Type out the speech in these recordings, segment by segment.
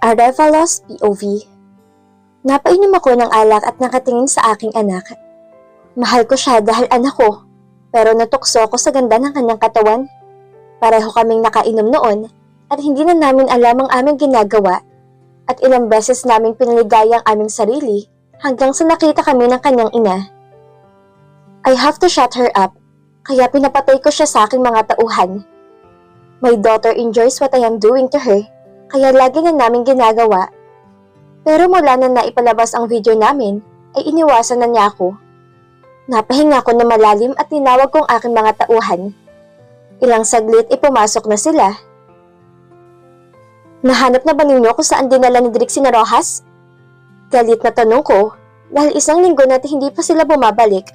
Arevalos POV. Napainom ako ng alak at nakatingin sa aking anak. Mahal ko siya dahil anak ko, pero natukso ako sa ganda ng kanyang katawan. Pareho kaming nakainom noon at hindi na namin alam ang aming ginagawa at ilang beses naming pinaligaya ang aming sarili hanggang sa nakita kami ng kanyang ina. I have to shut her up, kaya pinapatay ko siya sa aking mga tauhan. My daughter enjoys what I am doing to her, kaya lagi na namin ginagawa. Pero mula na naipalabas ang video namin, ay iniwasan na niya ako. Napahinga ko na malalim at tinawag kong aking mga tauhan. Ilang saglit ay pumasok na sila. Nahanap na ba ninyo kung saan dinala ni Drake sina Rojas? Galit na tanong ko dahil isang linggo na hindi pa sila bumabalik.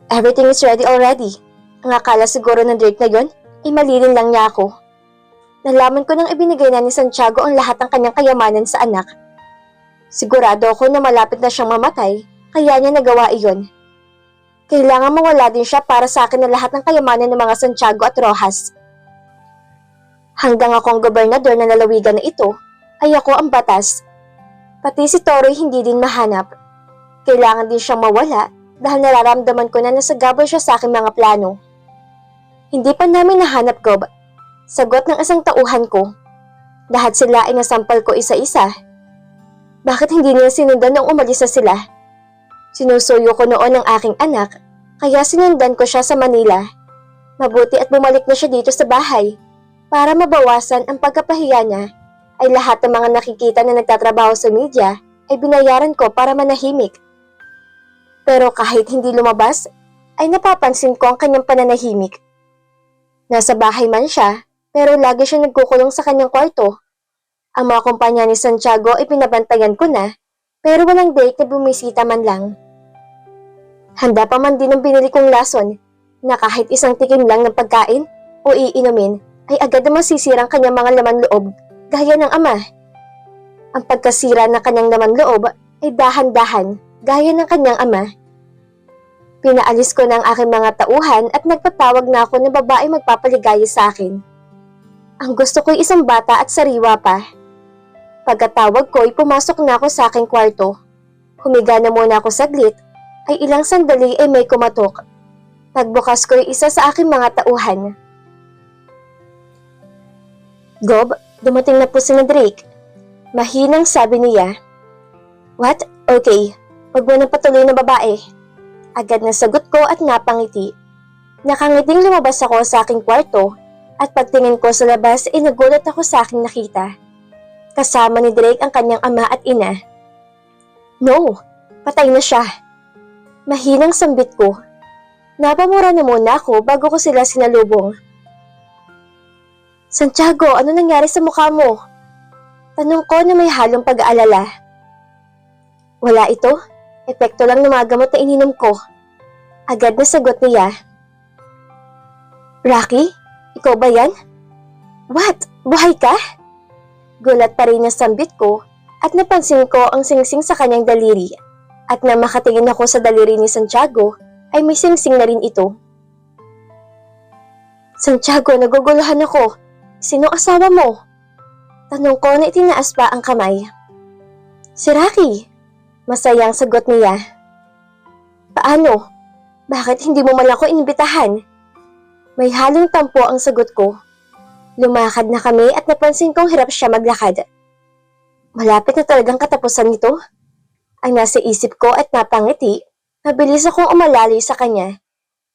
Everything is ready already. Ang akala siguro ng Drake na yon ay malilin lang niya ako. Nalaman ko nang ibinigay na ni Santiago ang lahat ng kanyang kayamanan sa anak. Sigurado ako na malapit na siyang mamatay, kaya niya nagawa iyon. Kailangan mawala din siya para sa akin na lahat ng kayamanan ng mga Santiago at Rojas. Hanggang ako ang gobernador na lalawigan na ito, ay ako ang batas. Pati si Toroy hindi din mahanap. Kailangan din siyang mawala dahil nararamdaman ko na nasagabal siya sa aking mga plano. Hindi pa namin nahanap, Gob. Sagot ng isang tauhan ko. Lahat sila ay nasampal ko isa-isa. Bakit hindi nila sinundan nung umalis na sila? Sinusuyo ko noon ang aking anak, kaya sinundan ko siya sa Manila. Mabuti at bumalik na siya dito sa bahay. Para mabawasan ang pagkapahiya niya, ay lahat ng mga nakikita na nagtatrabaho sa media ay binayaran ko para manahimik. Pero kahit hindi lumabas, ay napapansin ko ang kanyang pananahimik. Nasa bahay man siya, pero lagi siya nagkukulong sa kanyang kwarto. Ang mga kumpanya ni Santiago ay pinabantayan ko na, pero walang date na bumisita man lang. Handa pa man din ang binili kong lason, na kahit isang tikim lang ng pagkain o iinumin, ay agad na masisirang kanyang mga laman loob, gaya ng ama. Ang pagkasira ng kanyang laman loob ay dahan-dahan, gaya ng kanyang ama. Pinaalis ko na ang aking mga tauhan at nagpatawag na ako ng babae magpapaligaya sa akin. Ang gusto ko'y isang bata at sariwa pa. Pagkatawag ko ay pumasok na ako sa aking kwarto. Humiga na muna ako saglit, ay ilang sandali ay may kumatok. Pagbukas ko ay isa sa aking mga tauhan. Gob, dumating na po si Drake. Mahinang sabi niya. What? Okay, wag mo nang patuloy na babae. Agad na sagot ko at napangiti. Nakangiting lumabas ako sa aking kwarto at pagtingin ko sa labas ay nagulat ako sa aking nakita. Kasama ni Drake ang kanyang ama at ina. No, patay na siya. Mahinang sambit ko. Napamura na muna ako bago ko sila sinalubong. Santiago, ano nangyari sa mukha mo? Tanong ko na may halong pag-aalala. Wala ito. Epekto lang ng mga gamot na ininom ko. Agad na sagot niya. Rocky? Ikaw ba yan? What? Buhay ka? Gulat pa rin na sambit ko at napansin ko ang singsing sa kanyang daliri. At nang makatingin ako sa daliri ni Santiago, ay may singsing na rin ito. Santiago, naguguluhan ako. Sino asawa mo? Tanong ko na itinaas pa ang kamay. Si Rocky. Masayang sagot niya. Paano? Bakit hindi mo man ako inibitahan? May halong tampo ang sagot ko. Lumakad na kami at napansin kong hirap siya maglakad. Malapit na talagang katapusan nito. Ang nasa isip ko at napangiti, mabilis akong umalalay sa kanya,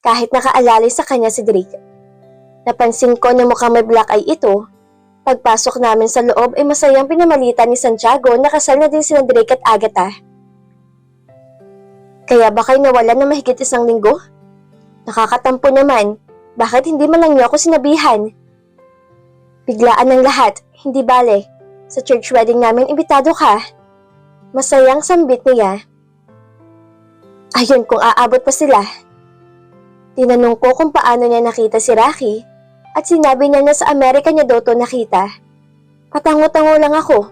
kahit nakaalalay sa kanya si Drake. Napansin ko na mukhang may black eye ito. Pagpasok namin sa loob ay masayang pinamalita ni Santiago na kasal na din sina Drake at Agatha. Kaya ba kayo nawalan na mahigit isang linggo? Nakakatampo naman, bakit hindi man lang niyo ako sinabihan? Biglaan ng lahat, hindi bale. Sa church wedding namin imbitado ka. Masayang sambit niya. Ayun kung aabot pa sila. Tinanong ko kung paano niya nakita si Rocky at sinabi niya na sa Amerika niya daw to nakita. Patango-tango lang ako.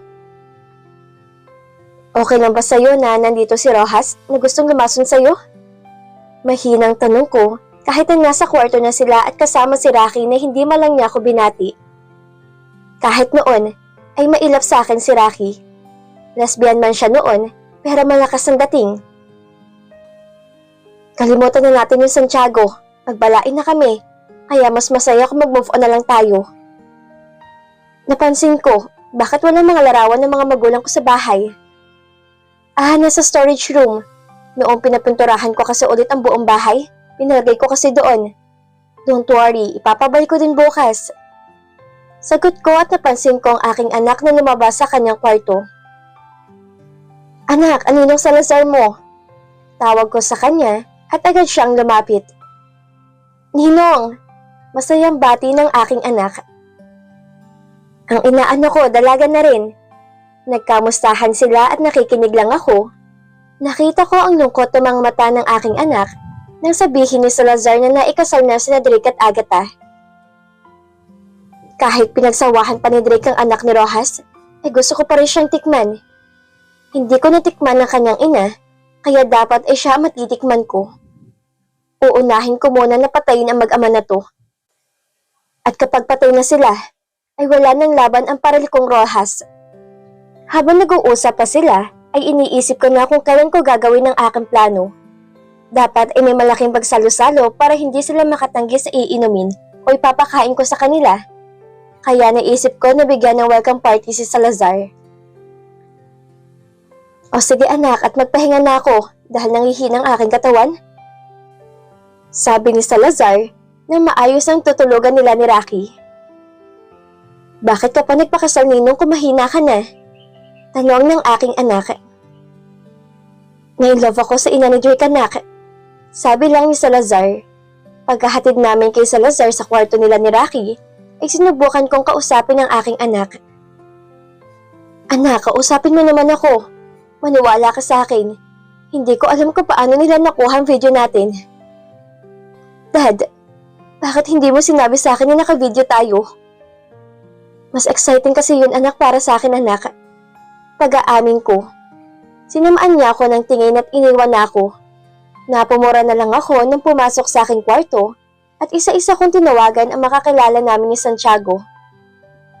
Okay lang ba sa'yo na nandito si Rojas na gustong lumason sa'yo? Mahinang tanong ko kahit na nasa kwarto na sila at kasama si Rocky na hindi man lang niya ako binati. Kahit noon ay mailap sa akin si Rocky. Lesbian man siya noon, pero malakas ang dating. Kalimutan na natin yung Santiago. Magbalain na kami, kaya mas masaya kung mag-move on na lang tayo. Napansin ko, bakit walang mga larawan ng mga magulang ko sa bahay? Nasa storage room. Noong pinapinturahan ko kasi ulit ang buong bahay, pinalagay ko kasi doon. Don't worry, ipapabalik ko din bukas. Sagot ko at napansin ko ang aking anak na lumabas sa kanyang kwarto. Anak, aninong Salazar mo? Tawag ko sa kanya at agad siyang lumapit. Ninong, masayang bati ng aking anak. Ang inaano ko, dalaga na rin. Nagkamustahan sila at nakikinig lang ako. Nakita ko ang lungkot ng mga mata ng aking anak nang sabihin ni Salazar na naikasal na sina Drake at Agatha. Kahit pinagsawahan pa ni Drake ang anak ni Rojas, ay gusto ko pa rin siyang tikman. Hindi ko natikman ng kanyang ina, kaya dapat ay siya matitikman ko. Uunahin ko muna na patayin ang mag-ama na to. At kapag patay na sila, ay wala nang laban ang paralikong Rojas. Habang nag-uusap pa sila, ay iniisip ko na kung kailan ko gagawin ang aking plano. Dapat ay may malaking pagsalo-salo para hindi sila makatanggi sa iinumin o ipapakain ko sa kanila. Kaya naisip ko na bigyan ng welcome party si Salazar. O sige anak, at magpahinga na ako dahil nanghihina ang aking katawan. Sabi ni Salazar na maayos ang tutulugan nila ni Rocky. Bakit ka pa nagpakasal ninong kung mahina ka na? Tanong ng aking anak. Nai-love ako sa ina ni Drake anak. Sabi lang ni Salazar. Pagkahatid namin kay Salazar sa kwarto nila ni Rocky, ay sinubukan kong kausapin ang aking anak. Anak, kausapin mo naman ako. Maniwala ka sa akin. Hindi ko alam kung paano nila nakuha ang video natin. Dad, bakit hindi mo sinabi sa akin na naka-video tayo? Mas exciting kasi yun anak para sa akin anak. Pag-aamin ko. Sinamaan niya ako ng tingin at iniwan ako. Napumura na lang ako nang pumasok sa aking kwarto at isa-isa kong tinawagan ang makakilala namin ni Santiago.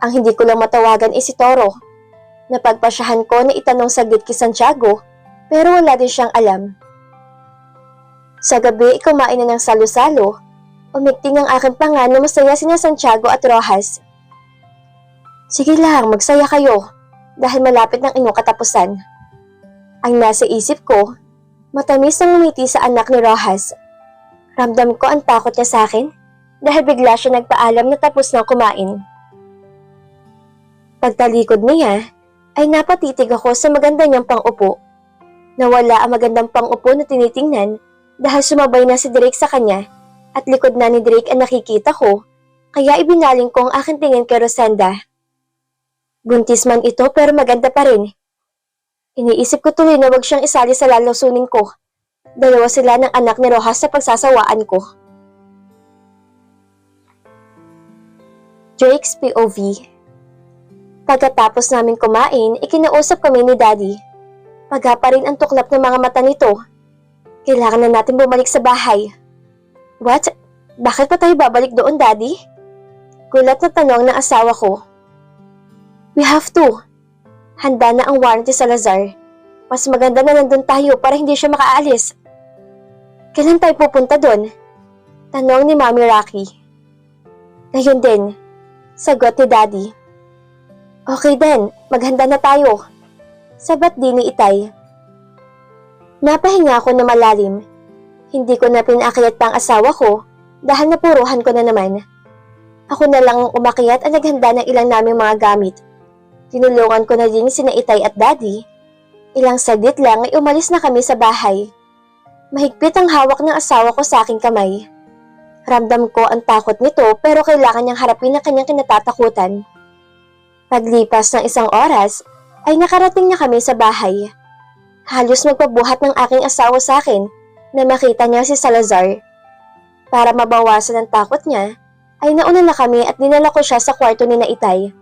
Ang hindi ko lang matawagan ay si Toro. Napagpasyahan ko na itanong saglit kay Santiago pero wala din siyang alam. Sa gabi, kumain na ng salo-salo. Umigting ang aking panga na masaya sina Santiago at Rojas. Sige lang, magsaya kayo dahil malapit ng inyong katapusan. Ang nasa isip ko, matamis ang ngumiti sa anak ni Rojas. Ramdam ko ang takot niya sa akin dahil bigla siya nagpaalam na tapos nang kumain. Pagtalikod niya, ay napatitig ako sa maganda niyang pang-upo. Nawala ang magandang pang-upo na tinitingnan dahil sumabay na si Drake sa kanya at likod na ni Drake ang nakikita ko, kaya ibinaling ko ang aking tingin kay Rosenda. Buntis man ito pero maganda pa rin. Iniisip ko tuloy na wag siyang isali sa lalosunin ko. Dalawa sila ng anak ni Rojas sa pagsasawaan ko. Drake's POV. Pagkatapos namin kumain, ikinausap kami ni Daddy. Paga pa rin ang tuklap ng mga mata nito. Kailangan na natin bumalik sa bahay. What? Bakit pa tayo babalik doon, Daddy? Gulat na tanong ng asawa ko. We have to. Handa na ang warranty sa Salazar. Mas maganda na nandun tayo para hindi siya makaalis. Kailan tayo pupunta doon? Tanong ni Mami Rocky. Ngayon din, sagot ni Daddy. Okay din, maghanda na tayo. Sabat din ni Itay. Napahinga ako na malalim. Hindi ko na pinakyat pa ang asawa ko dahil napuruhan ko na naman. Ako na lang ang umakyat at naghanda ng ilang naming mga gamit. Tinulungan ko na din sina Itay at Daddy. Ilang saglit lang ay umalis na kami sa bahay. Mahigpit ang hawak ng asawa ko sa aking kamay. Ramdam ko ang takot nito pero kailangan niyang harapin ang kanyang kinatatakutan. Paglipas ng isang oras, ay nakarating na kami sa bahay. Halos magpabuhat ng aking asawa sa akin na makita niya si Salazar. Para mabawasan ang takot niya, ay nauna na kami at dinala ko siya sa kwarto ni na Itay.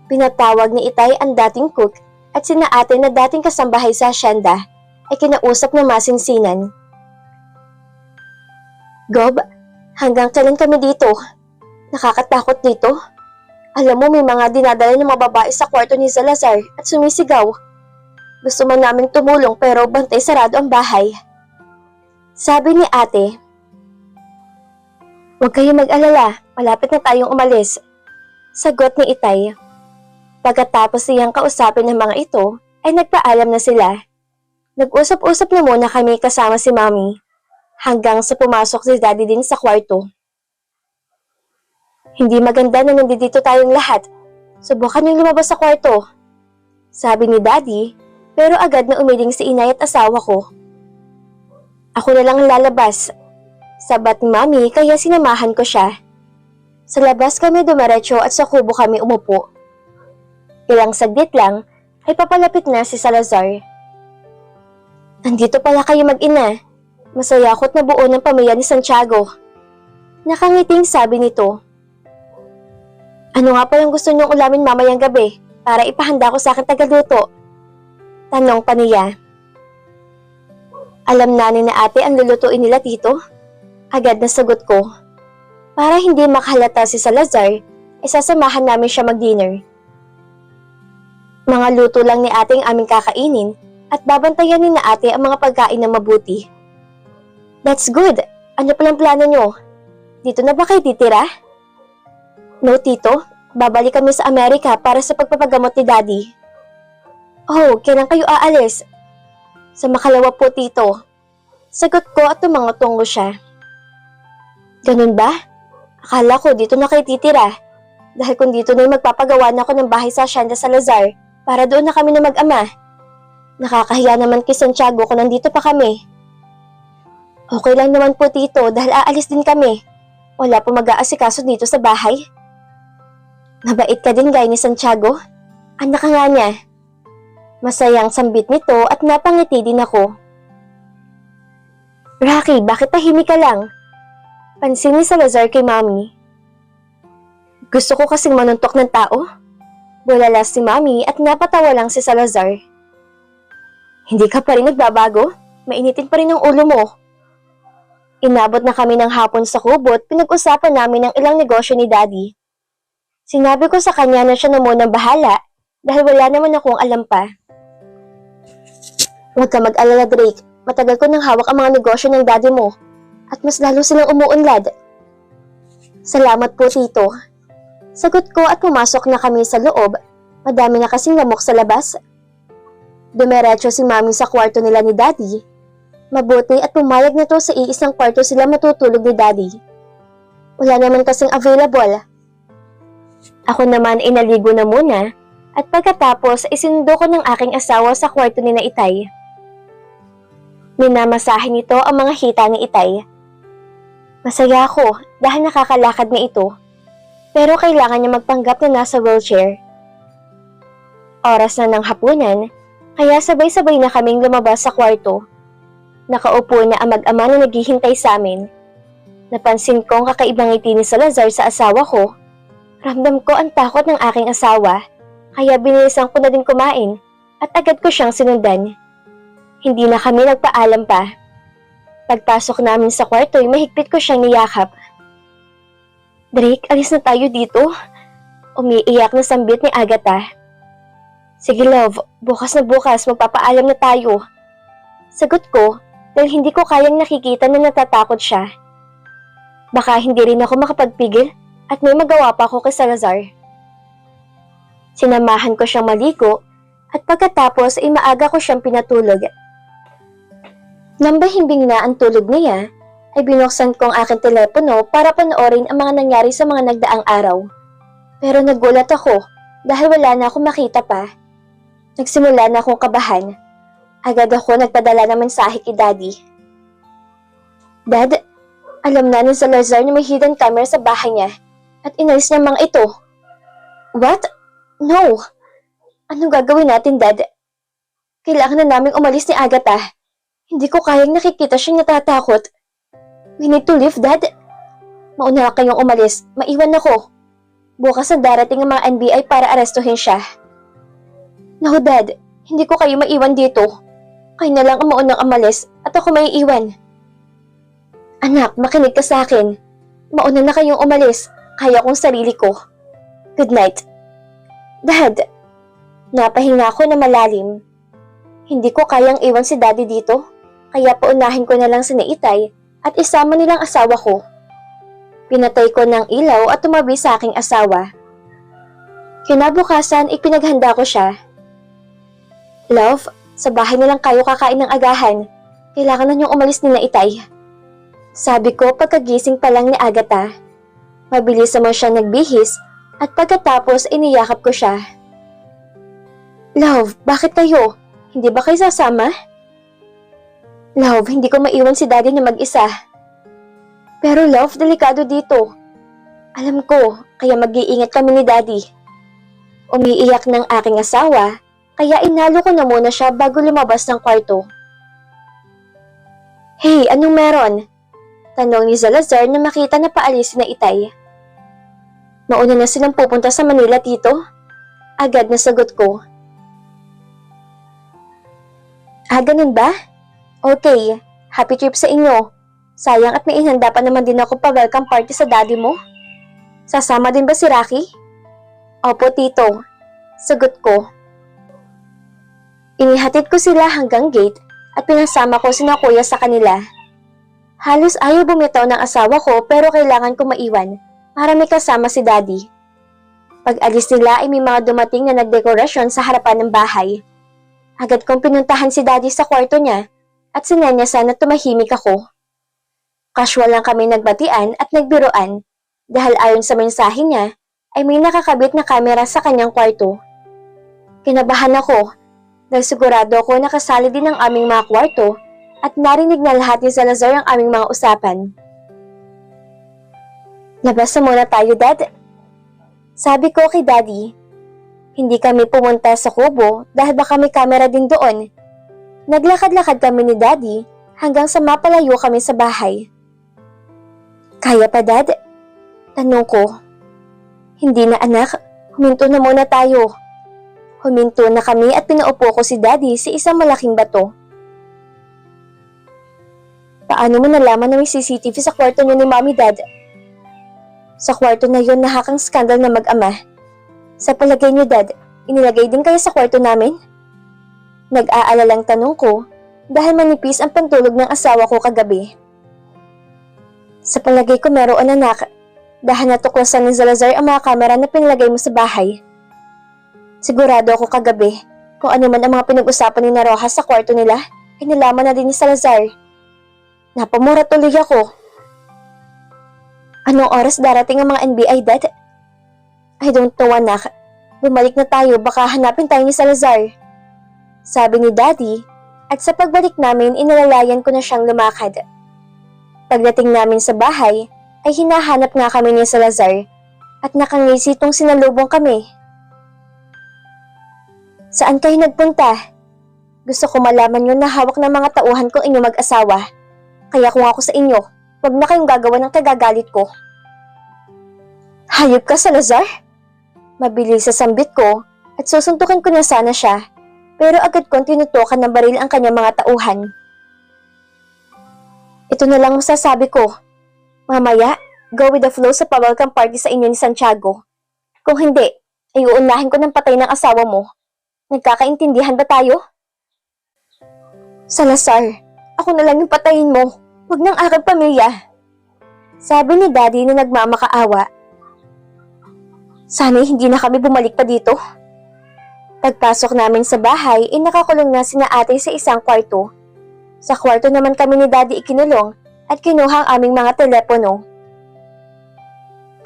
Pinatawag ni Itay ang dating cook at sina ate na dating kasambahay sa asyenda ay kinausap na masinsinan. Gob, hanggang kailan kami dito? Nakakatakot dito. Alam mo, may mga dinadala ng mga babae sa kwarto ni Salazar at sumisigaw. Gusto man naming tumulong pero bantay sarado ang bahay. Sabi ni ate. Huwag kayong mag-alala, malapit na tayong umalis. Sagot ni Itay. Pagkatapos siyang kausapin ng mga ito, ay nagpaalam na sila. Nag-usap-usap na muna kami kasama si Mommy, hanggang sa pumasok si Daddy din sa kwarto. Hindi maganda na nandito tayong lahat. Subukan niyong lumabas sa kwarto. Sabi ni Daddy, pero agad na umiling si Inay at asawa ko. Ako na lang ang lalabas. Sabat ni Mommy kaya sinamahan ko siya. Sa labas kami dumiretso at sa kubo kami umupo. Ilang saglit lang ay papalapit na si Salazar. Nandito pala kayo mag-ina. Masaya ako't nabuo ng pamilya ni Santiago. Nakangiting sabi nito. Ano nga palang gusto niyong ulamin mamayang gabi para ipahanda ko sa akin tagaluto? Tanong pa niya. Alam na ni na ate ang lulutuin nila dito? Agad na sagot ko. Para hindi makahalata si Salazar, isasamahan namin siya mag-dinner. Mga luto lang ni ate ang aming kakainin at babantayan ni na ate ang mga pagkain na mabuti. That's good. Ano palang plano niyo? Dito na ba kayo titira? No, tito. Babalik kami sa Amerika para sa pagpapagamot ni Daddy. Oh, kailan kayo aalis? Sa makalawa po, tito. Sagot ko at tumango-tungo siya. Ganun ba? Akala ko dito na kayo titira. Dahil kung dito na magpapagawa na ako ng bahay sa Hacienda Salazar para doon na kami na mag-ama. Nakakahiya naman kay Santiago kung nandito pa kami. Okay lang naman po, tito, dahil aalis din kami. Wala po mag-aasikaso dito sa bahay. Mabait ka din gaya ni Santiago. Anak ka nga niya. Masayang sambit nito at napangiti din ako. Rocky, bakit tahimik ka lang? Pansin ni Salazar kay Mommy. Gusto ko kasing manuntok ng tao. Bulala si Mommy at napatawa lang si Salazar. Hindi ka pa rin nagbabago? Mainitin pa rin ang ulo mo. Inabot na kami ng hapon sa kubo at pinag-usapan namin ang ilang negosyo ni Daddy. Sinabi ko sa kanya na siya na munang bahala dahil wala naman akong alam pa. Huwag ka mag-alala, Drake. Matagal ko nang hawak ang mga negosyo ng daddy mo at mas lalo silang umuunlad. Salamat po, tito. Sagot ko at pumasok na kami sa loob. Madami na kasing lamok sa labas. Dumiretso si Mommy sa kwarto nila ni Daddy. Mabuti at pumayag na to sa iisang kwarto sila matutulog ni Daddy. Wala naman kasing available. Ako naman ay naligo na muna at pagkatapos isinundo ko ng aking asawa sa kwarto ni na Itay. Minamasahin nito ang mga hita ni Itay. Masaya ako dahil nakakalakad na ito, pero kailangan niya magpanggap na nasa wheelchair. Oras na ng hapunan, kaya sabay-sabay na kaming lumabas sa kwarto. Nakaupo na ang mag-ama na naghihintay sa amin. Napansin ko ang kakaibang ngiti ni Salazar sa asawa ko. Ramdam ko ang takot ng aking asawa, kaya binilisan ko na din kumain at agad ko siyang sinundan. Hindi na kami nagpaalam pa. Pagpasok namin sa kwarto ay mahigpit ko siyang niyakap. Drake, alis na tayo dito. Umiiyak na sambit ni Agatha. Sige love, bukas na bukas magpapaalam na tayo. Sagot ko dahil hindi ko kayang nakikita na natatakot siya. Baka hindi rin ako makapagpigil at may magawa pa ako kay Salazar. Sinamahan ko siyang maligo at pagkatapos ay maaga ko siyang pinatulog. Nang mahimbing na ang tulog niya, ay binuksan ko ang aking telepono para panoorin ang mga nangyari sa mga nagdaang araw. Pero nagulat ako dahil wala na akong makita pa. Nagsimula na akong kabahan. Agad ako nagpadala ng mensahe kay Daddy. Dad, alam na ni Salazar na may hidden camera sa bahay niya at inalis niya mga ito. What? No! Anong gagawin natin, Dad? Kailangan na naming umalis ni Agatha. Hindi ko kayang nakikita siyang natatakot. We need to leave, Dad. Mauna kayong umalis. Maiwan ako. Bukas na darating ang mga NBI para arestuhin siya. No, Dad. Hindi ko kayo maiwan dito. Kayo na lang ang maunang umalis at ako maiiwan. Anak, makinig ka sa akin. Mauna na kayong umalis. Kaya kong sarili ko. Good night. Dad, napahinga ako na malalim. Hindi ko kayang iwan si Daddy dito, kaya paunahin ko na lang si Itay at isama nilang asawa ko. Pinatay ko ng ilaw at tumabi sa aking asawa. Kinabukasan, ipinaghanda ko siya. Love, sa bahay na lang kayo kakain ng agahan. Kailangan na niyong umalis ni Itay. Sabi ko pagkagising pa lang ni Agatha. Mabilis naman siya nagbihis at pagkatapos iniyakap ko siya. Love, bakit kayo? Hindi ba kayo sasama? Love, hindi ko maiwan si Daddy na mag-isa. Pero love, delikado dito. Alam ko, kaya mag-iingat kami ni Daddy. Umiiyak ng aking asawa, kaya inalo ko na muna siya bago lumabas ng kwarto. Hey, anong meron? Tanong ni Salazar na makita na paalis na Itay. Mauna na silang pupunta sa Manila, tito. Agad na sagot ko. Ganun ba? Okay, happy trip sa inyo. Sayang at may inhanda pa naman din ako pa welcome party sa daddy mo. Sasama din ba si Rocky? Opo, tito. Sagot ko. Inihatid ko sila hanggang gate at pinasama ko sina kuya sa kanila. Halos ayaw bumitaw ng asawa ko pero kailangan ko maiwan para may kasama si daddy. Pag alis nila ay may mga dumating na nagdekorasyon sa harapan ng bahay. Agad kong pinuntahan si daddy sa kwarto niya at sinenyasan na tumahimik ako. Casual lang kami nagbatian at nagbiroan dahil ayon sa mensahe niya ay may nakakabit na kamera sa kanyang kwarto. Kinabahan ako dahil sigurado ako nakasali din ang aming mga kwarto at narinig na lahat ni Salazar ang aming mga usapan. Labas na muna tayo, Dad. Sabi ko kay Daddy. Hindi kami pumunta sa kubo dahil baka may kamera din doon. Naglakad-lakad kami ni Daddy hanggang sa mapalayo kami sa bahay. Kaya pa, Dad? Tanong ko. Hindi na, anak. Huminto na muna tayo. Huminto na kami at pinaupo ko si Daddy sa isang malaking bato. Paano mo nalaman na may CCTV sa kwarto niyo ni Mommy, Dad? Sa kwarto na yun nahakang skandal na mag-ama. Sa palagay niyo, Dad, inilagay din kayo sa kwarto namin? Nag-aalalang tanong ko dahil manipis ang pantulog ng asawa ko kagabi. Sa palagay ko meron, anak, dahil natuklasan ni Salazar ang mga kamera na pinilagay mo sa bahay. Sigurado ako kagabi kung ano man ang mga pinag-usapan ni Rojas sa kwarto nila ay nalaman na din ni Salazar. Napamura tuloy ako. Anong oras darating ang mga NBI, Dad? I don't know, anak. Bumalik na tayo, baka hanapin tayo ni Salazar. Sabi ni Daddy, at sa pagbalik namin inalalayan ko na siyang lumakad. Pagdating namin sa bahay, ay hinahanap nga kami ni Salazar at nakangisi itong sinalubong kami. Saan kayo nagpunta? Gusto ko malaman yun na hawak ng mga tauhan kong inyong mag-asawa. Kaya kung ako sa inyo, wag na kayong gagawa ng kagagalit ko. Hayop ka, Salazar? Mabilis sa sambit ko at susuntukin ko na sana siya, pero agad kong tinutukan ng baril ang kanyang mga tauhan. Ito na lang masasabi ko. Mamaya, go with the flow sa pa-welcome party sa inyo ni Santiago. Kung hindi, ay uunahin ko ng patay ng asawa mo. Nagkakaintindihan ba tayo? Salazar, ako na lang yung patayin mo. Huwag ng aking pamilya. Sabi ni Daddy na nagmamakaawa. Sana'y hindi na kami bumalik pa dito. Pagpasok namin sa bahay, nakakulong na sina ate sa isang kwarto. Sa kwarto naman kami ni Daddy ikinulong at kinuha ang aming mga telepono.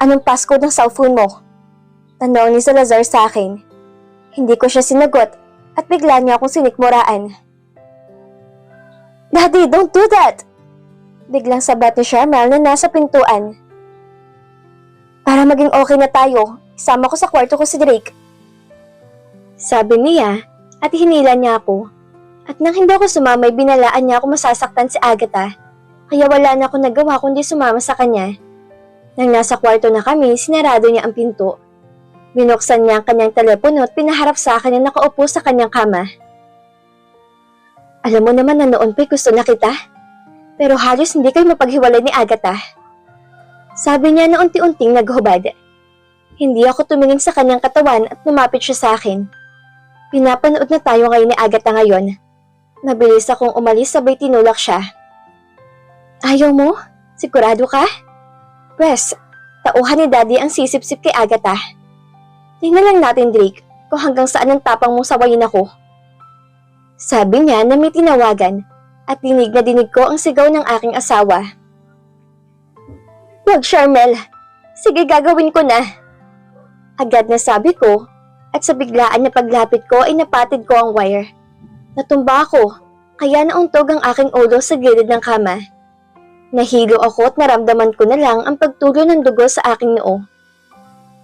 Anong passcode ng cellphone mo? Tanong ni Salazar sa akin. Hindi ko siya sinagot at bigla niya akong sinikmuraan. Daddy, don't do that! Biglang sabat ni Sharmel na nasa pintuan. Para maging okay na tayo, isama ko sa kwarto ko si Drake. Sabi niya at hinila niya ako. At nang hindi ako sumamay, binalaan niya ako masasaktan si Agatha. Kaya wala na akong nagawa kundi sumama sa kanya. Nang nasa kwarto na kami, sinarado niya ang pinto. Binuksan niya ang kanyang telepono at pinaharap sa akin na nakaupo sa kanyang kama. Alam mo naman na noon pa'y gusto na kita. Pero halos hindi kayo mapaghiwalay ni Agatha. Sabi niya na unti-unting naghubad. Hindi ako tumingin sa kanyang katawan at lumapit siya sa akin. Pinapanood na tayo ngayon ni Agatha ngayon. Mabilis akong umalis sabay tinulak siya. Ayaw mo? Sigurado ka? Pwes, tauhan ni Daddy ang sisip-sip kay Agatha. Tingnan lang natin, Drake, kung hanggang saan ang tapang mong sawayin ako. Sabi niya na may tinawagan at dinig na dinig ko ang sigaw ng aking asawa. Wag, Charmel. Sige, gagawin ko na. Agad na sabi ko at sa biglaan na paglapit ko ay napatid ko ang wire. Natumba ako, kaya nauntog ang aking ulo sa gilid ng kama. Nahilo ako at naramdaman ko na lang ang pagtulo ng dugo sa aking noo.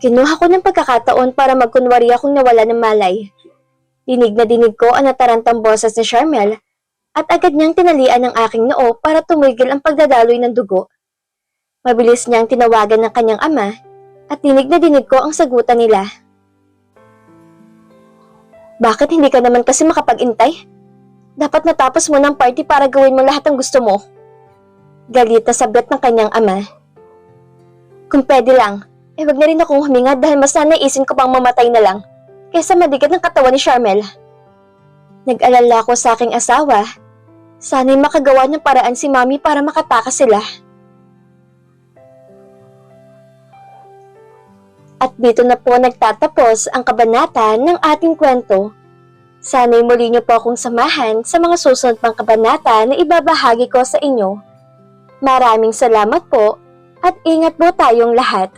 Kinuha ko ng pagkakataon para magkunwari akong nawala ng malay. Dinig na dinig ko ang natarantang boses ni Charmel at agad niyang tinalian ang aking noo para tumigil ang pagdadaloy ng dugo. Mabilis niyang tinawagan ng kanyang ama at dinig na dinig ko ang sagutan nila. Bakit hindi ka naman kasi makapag-intay? Dapat natapos mo ng party para gawin mo lahat ng gusto mo. Galit na sabiat ng kanyang ama. Kung pwede lang, wag na rin akong huminga dahil mas nanaisin ko pang mamatay na lang kaysa madigat ng katawan ni Charmel. Nag-alala ko sa aking asawa. Sana'y makagawa ng paraan si Mami para makatakas sila. At dito na po nagtatapos ang kabanata ng ating kwento. Sana'y muli niyo po akong samahan sa mga susunod pang kabanata na ibabahagi ko sa inyo. Maraming salamat po at ingat po tayong lahat.